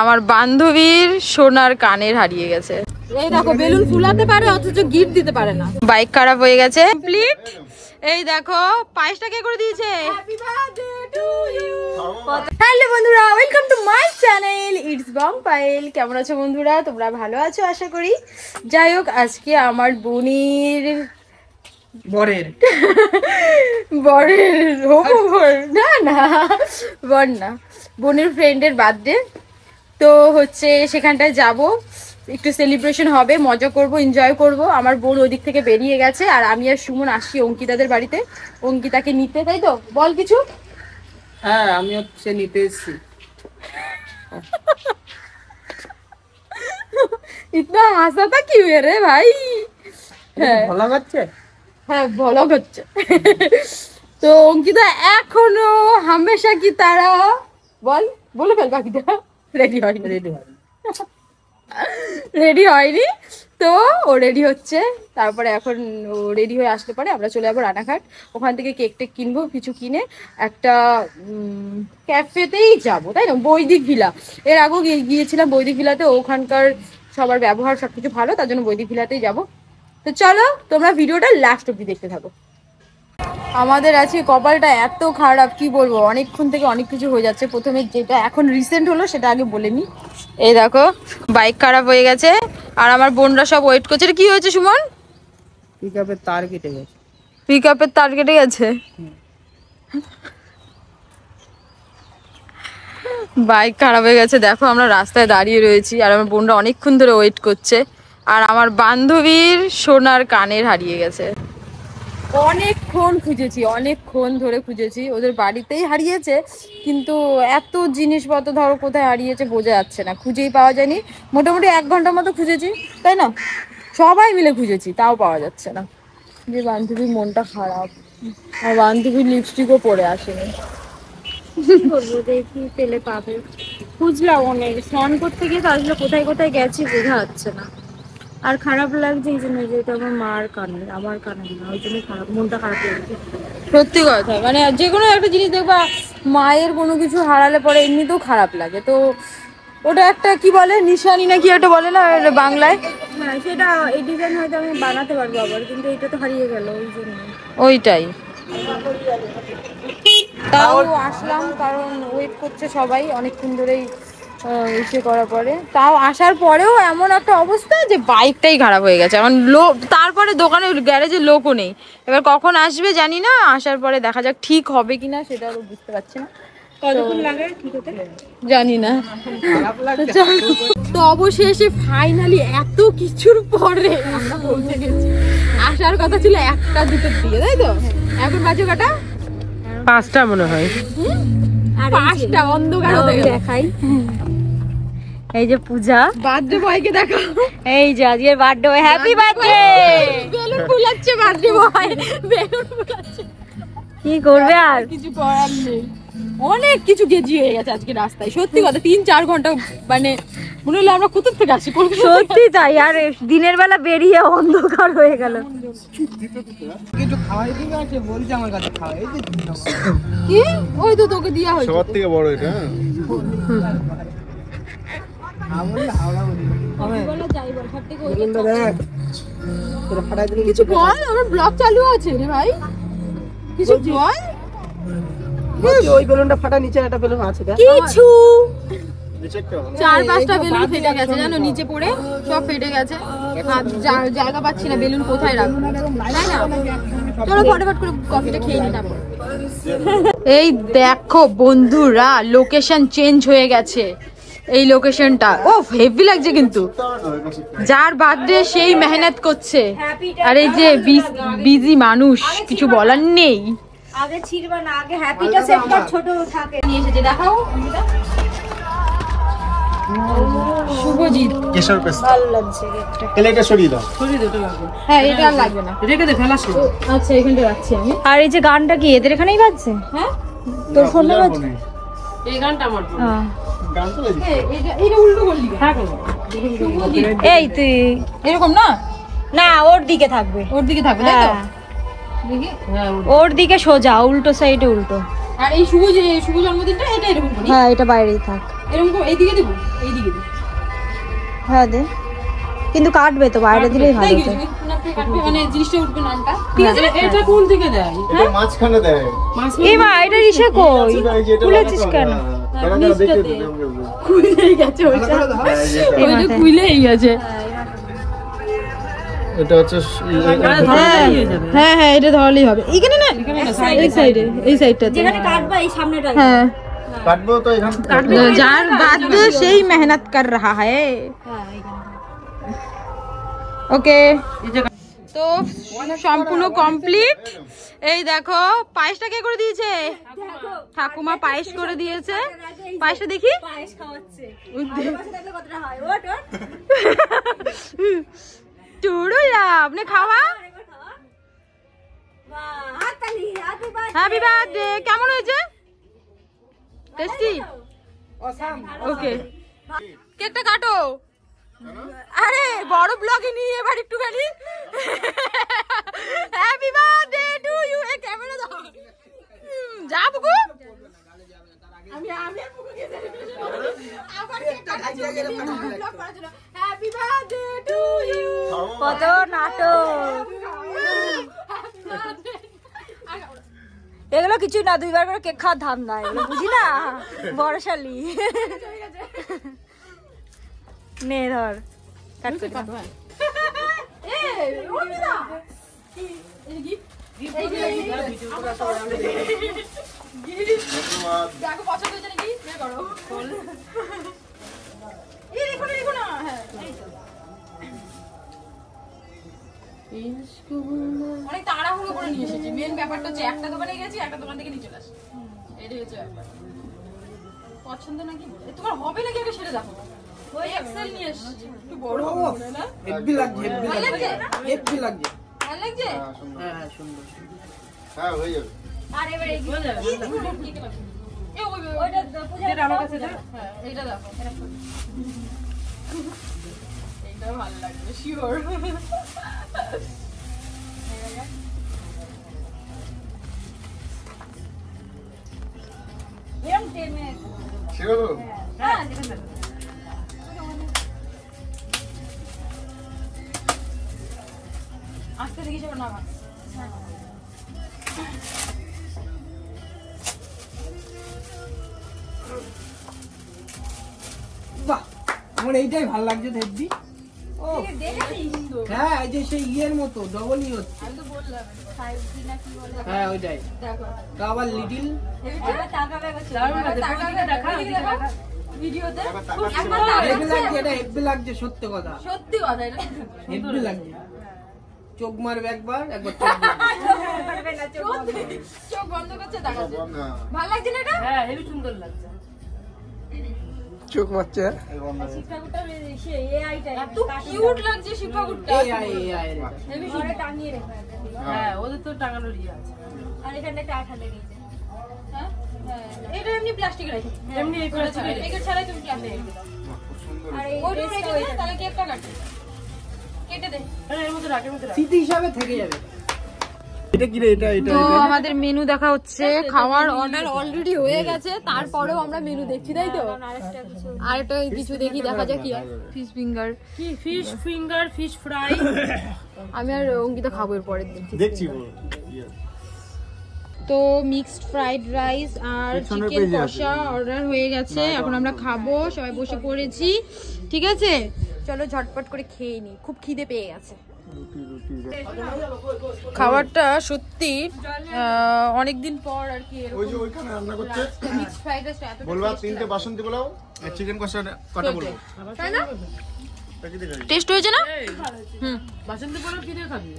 আমার বান্ধবীর সোনার কানের হারিয়ে গেছে। এই দেখো বেলুন ফুলাতে পারে অথচ গিফট দিতে পারে না। বাইক খারাপ হয়ে গেছে কমপ্লিট। এই দেখো পায়েসটা কে করে দিয়েছে। Happy birthday to you. Hello বন্ধুরা, welcome to my channel it's bong Payel. কেমন আছো বন্ধুরা? তোমরা ভালো আছো আশা করি। যাই হোক, আজকে আমার বোনের বরের বোনের ফ্রেন্ডের বার্থডে। তো হচ্ছে সেখানটায় যাব, একটু সেলিব্রেশন হবে, মজা করব, এনজয় করব। আমার বোন ওদিক থেকে বেরিয়ে গেছে আর আমি আর সুমন আসছি অঙ্কিতাদের বাড়িতে অঙ্কিতাকে নিতে। তাই তো? বল কিছু। হ্যাঁ, আমি হচ্ছে নিতে এসেছি। ইতনা হাসাতা কি রে ভাই? হ্যাঁ, ভালো হচ্ছে। হ্যাঁ, ভালো হচ্ছে। তো অঙ্কিতা এখনো হামেশা কি তারা বলে ফেল বাকিটা। রেডি হয়নি তো ও রেডি হচ্ছে। তারপরে এখন ও রেডি হয়ে আসতে পারে, আমরা চলে যাবো রানাঘাট। ওখান থেকে কেক টেক কিনবো, কিছু কিনে একটা ক্যাফেতেই যাবো, তাই না? বৈদিক ভিলা, এর আগেও গিয়েছিলাম বৈদিক ভিলাতে। ওখানকার সবার ব্যবহার সবকিছু ভালো, তার জন্য বৈদিক ভিলাতেই যাবো। তো চলো তোমরা ভিডিওটা লাস্ট অব্দি দেখতে থাকো। আমাদের আজকে কপালটা এত খারাপ কি বলবো, অনেকক্ষণ থেকে অনেক কিছু হয়ে যাচ্ছে। প্রথমে যেটা এখন রিসেন্ট হলো সেটা আগে বলে নি। এই দেখো বাইক খারাপ হয়ে গেছে আর আমার বোনরা সব ওয়েট করছে। কি হয়েছে সুমন? পিকআপের তার কেটে গেছে। পিকআপের তার কেটে গেছে? বাইক খারাপ হয়ে গেছে। দেখো আমরা রাস্তায় দাঁড়িয়ে রয়েছি আর আমার বোনরা অনেকক্ষণ ধরে ওয়েট করছে। আর আমার বান্ধবীর সোনার কানের হারিয়ে গেছে। অনেকক্ষণ খুঁজেছি, অনেকক্ষণ ধরে খুঁজেছি। ওদের বাড়িতেই হারিয়েছে, কিন্তু এত জিনিসপত্র ধরো কোথায় হারিয়েছে বোঝা যাচ্ছে না, খুঁজেই পাওয়া যায়নি। মোটামুটি 1 ঘন্টার মতো খুঁজেছি, তাই না? সবাই মিলে খুঁজেছি, তাও পাওয়া যাচ্ছে না। যে বান্ধবীর মনটা খারাপ, আর বান্ধবীর লিপস্টিকও পরে আসেনি। বলবো দেখি পেলে পাবে। খুঁজলাম অনেক, স্নান করতে গিয়ে তো আসলে কোথায় কোথায় গেছি বোঝা যাচ্ছে না। আর খারাপ লাগছে এই জন্য যে এটা আমার মার কানে, আমার কানে না, ওই জন্য খারাপ, মনটা খারাপ লাগছে। সত্যি কথা, মানে যে কোনো একটা জিনিস দেখবা মায়ের কোনো কিছু হারালে পরে এমনিতেও খারাপ লাগে। তো ওটা একটা কি বলে, নিশানি না কি একটা বলে না বাংলায়। হ্যাঁ, সেটা এই ডিজাইন হয়তো আমি বানাতে পারবো আবার, কিন্তু এটা তো হারিয়ে গেল, ওই জন্য ওইটাই। তাও আসলাম কারণ ওয়েট করছে সবাই অনেকক্ষণ ধরেই এসে করার পরে। তাও আসার পরেও এমন একটা অবস্থা যে বাইকটাই খারাপ হয়ে গেছে। এখন লোক, তারপরে দোকানে গ্যারেজে লোকও নেই। এবার কখন আসবে জানি না, আসার পরে দেখা যাক ঠিক হবে কিনা, সেটা আরো বুঝতে পারছি না। কতক্ষণ লাগে ঠিক হতে জানি না। তো অবশেষে ফাইনালি এত কিছুর পরে আমরা পৌঁছে গেছি। আসার কথা ছিল 1টা 2টোর দিকে, তাই তো? এখন বাজে কটা? 5টা মনে হয়। 5টা অন্ধকার হতে দেখাই। এই যে পূজা, বার্থডে বয়কে দেখো। এই যে আজকের birthday boy, happy birthday. Balloon ফুলাচ্ছে বার্থডে বয়, বেলুন ফুলাচ্ছে। কি করবে আর, কিছু করার নেই। অনেক কিছু গেজি হয়ে গেছে আজকে রাস্তায়, সত্যি কথা। 3-4 ঘন্টা মানে মনে হলো আমরা কোথা থেকে আসি। সত্যি তাই, আর দিনের বেলা বেরিয়ে অন্ধকার হয়ে গেল। কিছু খাওয়াই দিবে আছে বলছে আমার কাছে খাওয়াই এই যে কি ওই তো তোকে দেয়া হয়েছে সবার থেকে বড় এটা। কিছু বল, আমার ব্লগ চালু আছে রে ভাই, কিছু বল। ওই বেলুনটা ফাটা, নিচে একটা বেলুন আছে। কিছু 4-5টা বেলুন ফেটে গেছে জানো, নিচে পড়ে সব ফেটে গেছে। জায়গা পাচ্ছি না বেলুন কোথায় রাখবো, তাই না? চলো ফটাফট করে কফিটা খেয়ে নি তারপর। এই দেখো বন্ধুরা, লোকেশন চেঞ্জ হয়ে গেছে। এই লোকেশনটা ও হেভি লাগছে, কিন্তু যার বার্থডে সেই মেহনত করছে। আর এই যে বিজি মানুষ, কিছু বলার নেই। আগে ছিড়বা না, আগে হ্যাপিটা সেট কর, ছোট থাকে নিয়ে এসেছে দেখাও। শুভজিৎ কেশর পেস্তা ভালো লাগছে একটা। তাহলে এটা সরিয়ে দাও। হ্যাঁ, এটা আর লাগবে না, রেখে দে, ফেলাস। আচ্ছা এখানটা রাখছি আমি। আর এই যে গানটা কি এদের এখানেই বাজছে? হ্যাঁ, তোর ফোনে বাজছে? এই গানটা আমার ফোন। গান তো বাজছে। এটা উল্টো করলি কেন? থাক। এই তুই এরকম না, না, ওর দিকে থাকবে, ওর দিকে থাকবে তাই তো? হ্যাঁ, দেখি। ওর দিকে সোজা, উল্টো সাইডে উল্টো। আর এই শুভ জন্মদিনটা এটা এরকম করি? হ্যাঁ, এটা বাইরেই থাক। এরকম এইদিকে দেবো। এইদিকে হ্যাঁ দে, কিন্তু কাটবে তো, বাইরে দিলেই ভালো হতো। মানে জিনিসটা উঠবে নামটা, ঠিক আছে? এটা কোন থেকে দেয়? এটা মাঝখানে দেয়। এমা এটা ইসে কই খুলেছিস কেন? খুলেই গেছে ওইটা, ওইটা খুলেই গেছে। এটা হচ্ছে হ্যাঁ হ্যাঁ, এটা ধরলেই হবে। এখানে না, এই সাইডে, এই সাইডটাতে যেখানে কাটবা এই সামনেটা। হ্যাঁ, কাটবো তো এখান যার বাঁধবে সেই মেহনত কর রাহা হ্যায়। ওকে, তো সম্পূর্ণ কমপ্লিট। এই দেখো পায়েসটা কে করে দিয়েছে? ঠাকুমা পায়েস করে দিয়েছে। পায়েসটা দেখি। পায়েস খাওয়াচ্ছে। টুরুলা আপনি খাওয়া। Happy birthday. কেমন হয়েছে? টেস্টি? ওকে, কেকটা কাটো। আরে বড় ব্লগে নিয়ে এবার একটুখানি। Happy birthday to you. এ ক্যামেরা দাও। যা বুকু। আমি বুকু কে দেব। আবার কেকটা কাটিয়ে দিই ব্লগ করার জন্য। Happy birthday to you. কত নাটক এগুলো, কিছু না, 2বার করে কেক খাওয়ার ধাম না এগুলো, বুঝি না বড়শালি। নে ধর, কাট করে দাও। দেখো পছন্দ হয়েছে নাকি? বের করো। এই দেখো না। হ্যাঁ, অনেক তাড়াহুড়ো করে নিয়ে এসেছি। মেন ব্যাপারটা হচ্ছে একটা দোকানে গেছি, একটা দোকান থেকে নিয়ে চলে আসি। এটাই হচ্ছে ব্যাপার। পছন্দ নাকি তোমার হবে নাকি আগে সেটা দেখো। ওই এক্সেল নিয়ে এসেছি, একটু বড় হবে না? হেভি লাগছে, ভালো লাগছে? হেভি লাগছে। ভালো লাগছে? হ্যাঁ সুন্দর। হ্যাঁ হয়ে যাবে। আর এবারে হয়ে যাবে। এ ওইটা যেটা আমার কাছে দাও। হ্যাঁ, এইটা দেখো। এইটা ভালো লাগবে শিওর। এরকম টেনে ঠিক আছে। হ্যাঁ, আস্তে দেখি সব না। বাহ, আমার এইটাই ভালো লাগছে হেভি। ও হ্যাঁ, এই যে সেই ইয়ের মতো ডবল ই হচ্ছে। আমি তো বললাম 5G না কি বলে। হ্যাঁ ওইটাই, দেখো ডাবল লিটিল। এবার টাকাবে ভিডিওতে হেভি লাগছে, এটা হেভি লাগছে, সত্যি কথা, সত্যি কথা এটা হেভি লাগছে। চোখ মারবে একবার চোখ বন্ধ করছে দেখাচ্ছে। না ভালো লাগছে না এটা? হ্যাঁ, হেভি সুন্দর লাগছে। চোখ মারছে। শিক্ষাগুটা সে এআইটা এত কিউট লাগছে শিক্ষাগুটা। এই আই হেভি ঘরে টাঙিয়ে রেখে। হ্যাঁ, ওদের তো টাঙানোর ইয়ে আছে। আর এখানে একটা আঠা লেগেছে। হ্যাঁ, এটা এমনি প্লাস্টিক রাখি। এমনি এই করে ছাড়াই। এই ছাড়াই তুমি প্লাস্টিক রেখে দাও। আর এই ওইটা রেখে দে, তাহলে কেকটা কাটি। কেটে দে। এর মধ্যে রাখ, এর মধ্যে রাখ। স্মৃতি হিসাবে থেকে যাবে। এটা কি রে? এটা তো আমাদের মেনু দেখা হচ্ছে। খাওয়ার অর্ডার অলরেডি হয়ে গেছে, তারপরেও আমরা মেনু দেখছি, তাই তো? আরেকটা কিছু দেখি, দেখা যাক কি হয়। ফিশ ফিঙ্গার, কি ফিশ ফিঙ্গার, ফিশ ফ্রাই। আমি আর অঙ্কিতা খাবো এর পরের দিন। দেখছি। তো মিক্সড ফ্রাইড রাইস আর চিকেন কষা অর্ডার হয়ে গেছে। এখন আমরা খাবো, সবাই বসে পড়েছি, ঠিক আছে? চলো ঝটপট করে খেয়ে নি, খুব খিদে পেয়ে গেছে। খাবারটা সত্যি অনেকদিন পর আর কি। ওই যে ওইখানে রান্না করছে, মিক্সড ফ্রাইড রাইস এত বলবা 3টে বাসন্তী পোলাও আর চিকেন কষা কটা বলবো, তাই না? কি দিকে টেস্ট হয়েছে না? হুম, বাসন্তী পোলাও কি দিয়ে খাবি?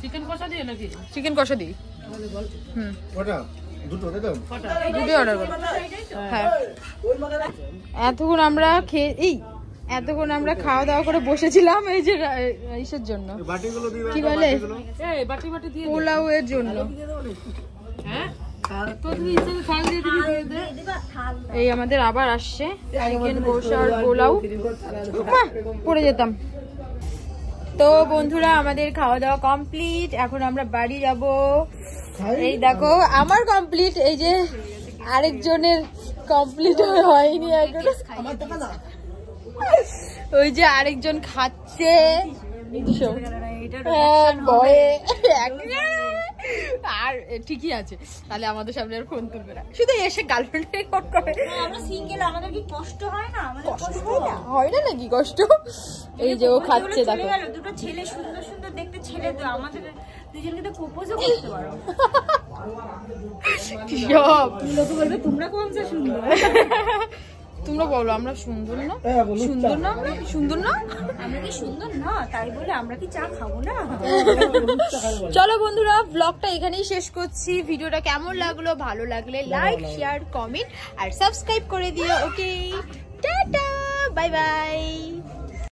চিকেন কষা দিয়ে নাকি? চিকেন কষা দিই। হুম, ওটা দুটো দে দাও। দুটোই অর্ডার করো। হ্যাঁ, এতক্ষণ আমরা খাওয়া দাওয়া করে বসেছিলাম এই যে ইসের জন্য, বাটিগুলো দিয়ে দাও। কি বলে, এই বাটি বাটি দিয়ে পোলাও এর জন্য। হ্যাঁ, তো তুমি ইসে খাল দিয়ে দিবি। এই আমাদের আবার আসছে চিকেন কষা আর পোলাও। পড়ে যেতাম। তো বন্ধুরা, আমাদের খাওয়া দাওয়া কমপ্লিট, এখন আমরা বাড়ি যাব। এই দেখো আমার কমপ্লিট, এই যে আরেকজনের কমপ্লিট হয়নি। ওই যে আরেকজন খাচ্ছে আর ঠিকই আছে, তাহলে আমাদের সামনে আর ফোন তুলবে না, শুধু এসে গার্লফ্রেন্ডের ফোন করে। আমরা সিঙ্গেল, আমাদের কি কষ্ট হয় না? আমাদের কষ্ট হয় না নাকি কষ্ট? এই যে ও খাচ্ছে দেখো, দুটো ছেলে সুন্দর সুন্দর দেখতে ছেলে, তো আমাদের দুজনকে তো প্রপোজও করতে পারো। সব লোকে বলবে তোমরা কোনটা সুন্দর। তোমরা বলো আমরা সুন্দর না? সুন্দর না? সুন্দর না? আমরা কি সুন্দর না তাই বলে আমরা কি চা খাবো না? চলো বন্ধুরা, ব্লগটা এখানেই শেষ করছি। ভিডিওটা কেমন লাগলো, ভালো লাগলে লাইক, শেয়ার, কমেন্ট আর সাবস্ক্রাইব করে দিও। ওকে, টাটা, বাই বাই।